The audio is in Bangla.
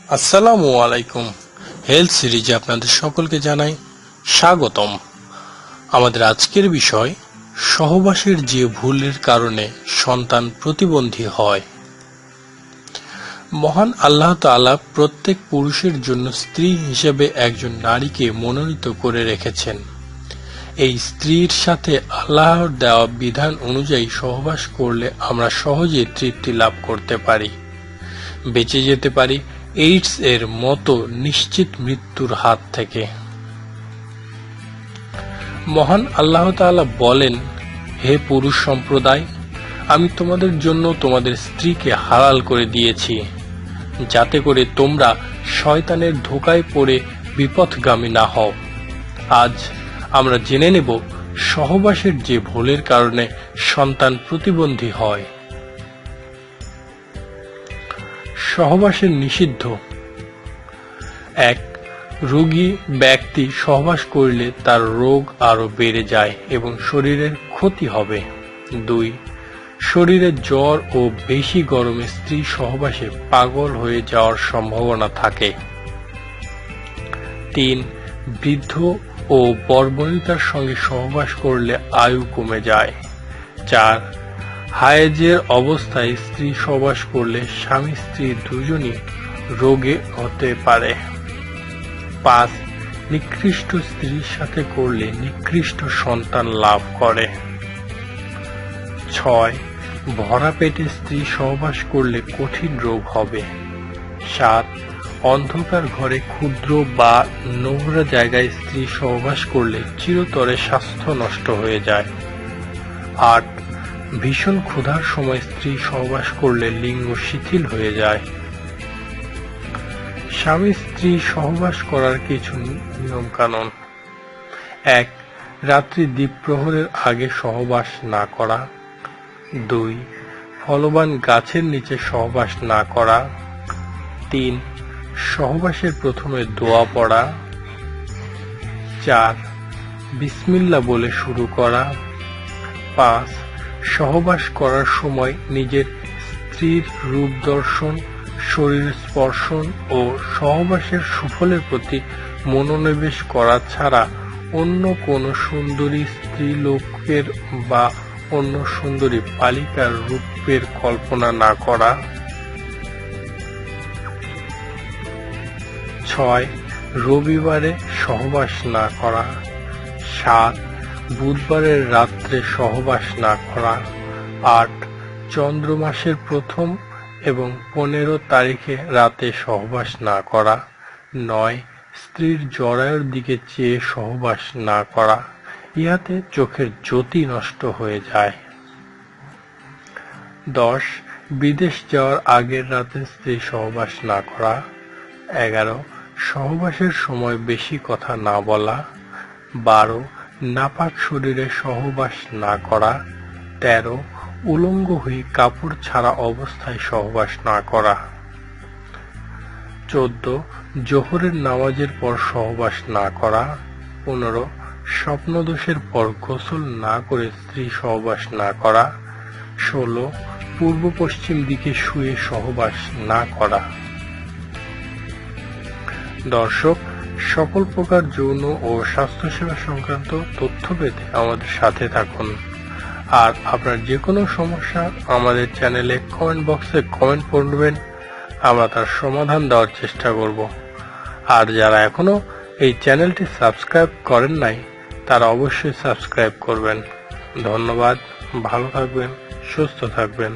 আসসালামু আলাইকুম। হেলথ সিরিজে আপনাদের সকলকে জানাই স্বাগতম। আমাদের আজকের বিষয় সহবাসের যে ভুলের কারণে সন্তান প্রতিবন্ধী হয়। মহান আল্লাহ তাআলা প্রত্যেক পুরুষের জন্য স্ত্রী হিসেবে একজন নারীকে মনোনীত করে রেখেছেন। এই স্ত্রীর সাথে আল্লাহর দেওয়া বিধান অনুযায়ী সহবাস করলে আমরা সহজে তৃপ্তি লাভ করতে পারি, বেঁচে যেতে পারি এইডস এর মতো নিশ্চিত মৃত্যুর হাত থেকে। মহান আল্লাহ তাআলা বলেন, হে পুরুষ সম্প্রদায়, আমি তোমাদের জন্য তোমাদের স্ত্রীকে হালাল করে দিয়েছি, যাতে করে তোমরা শয়তানের ধোঁকায় পড়ে বিপথগামী না হও। আজ আমরা জেনে নেব সহবাসের যে ভুলের কারণে সন্তান প্রতিবন্ধী হয়। সহবাসের নিষিদ্ধ। ১. রোগী ব্যক্তি সহবাস করলে তার রোগ আরো বেড়ে যায় এবং শরীরের ক্ষতি হবে। ২. শরীরে জ্বর ও বেশি গরমে স্ত্রী সহবাসে পাগল হয়ে যাওয়ার সম্ভাবনা থাকে। ৩. বৃদ্ধ ও বর্বনিতার সঙ্গে সহবাস করলে আয়ু কমে যায়। ৪. হায়েজের অবস্থায় স্ত্রী সহবাস করলে স্বামী স্ত্রী দুজনই রোগে হতে পারে। ৫. নিকৃষ্ট স্ত্রীর সাথে করলে নিকৃষ্ট সন্তান লাভ করে। ৬. ভরা পেটে স্ত্রী সহবাস করলে কঠিন রোগ হবে। ৭. অন্ধকার ঘরে ক্ষুদ্র বা নোংরা জায়গায় স্ত্রী সহবাস করলে চিরতরে স্বাস্থ্য নষ্ট হয়ে যায়। ৮. ভীষণ ক্ষুধার সময় স্ত্রী সহবাস করলে লিঙ্গ শিথিল হয়ে যায়। স্বামী স্ত্রী সহবাস করার কিছু নিয়ম কানুন। ১. রাত্রি দ্বীপ্রহরের আগে সহবাস না করা। ২. ফলবান গাছের নিচে সহবাস না করা। ৩. সহবাসের প্রথমে দোয়া পড়া। ৪. বিসমিল্লাহ বলে শুরু করা। ৫. সহবাস করার সময় নিজের স্ত্রীর রূপ দর্শন, শরীর স্পর্শন ও সহবাসের সুফলের প্রতি মনোনিবেশ করা ছাড়া অন্য কোনো সুন্দরী স্ত্রীলোকের বা অন্য সুন্দরী বালিকার রূপের কল্পনা না করা। ৬. রবিবারে সহবাস না করা। ৭. বুধবারের রাত্রে সহবাস না করা। ৮. চন্দ্র মাসের প্রথম এবং ১৫ তারিখে রাতে সহবাস না করা। ৯. স্ত্রীর জরায়ুর দিকে চেয়ে সহবাস না করা, ইহাতে চোখের জ্যোতি নষ্ট হয়ে যায়। ১০. বিদেশ যাওয়ার আগের রাতে স্ত্রী সহবাস না করা। ১১. সহবাসের সময় বেশি কথা না বলা। ১২. নাপাক শরীরে সহবাস না করা। ১৩. উলঙ্গ হয়ে কাপড় ছাড়া অবস্থায় সহবাস না করা। ১৪. জোহরের নামাজের পর সহবাস না করা। ১৫. স্বপ্নদোষের পর গোসল না করে স্ত্রী সহবাস না করা। ১৬. পূর্ব পশ্চিম দিকে শুয়ে সহবাস না করা। দর্শক, সকল প্রকার যৌন ও স্বাস্থ্যসেবা সংক্রান্ত তথ্য পেতে আমাদের সাথে থাকুন। আর আপনার যে কোনো সমস্যা আমাদের চ্যানেলে কমেন্ট বক্সে কমেন্ট করবেন, আমরা তার সমাধান দেওয়ার চেষ্টা করব। আর যারা এখনো এই চ্যানেলটি সাবস্ক্রাইব করেন নাই, তারা অবশ্যই সাবস্ক্রাইব করবেন। ধন্যবাদ। ভালো থাকবেন, সুস্থ থাকবেন।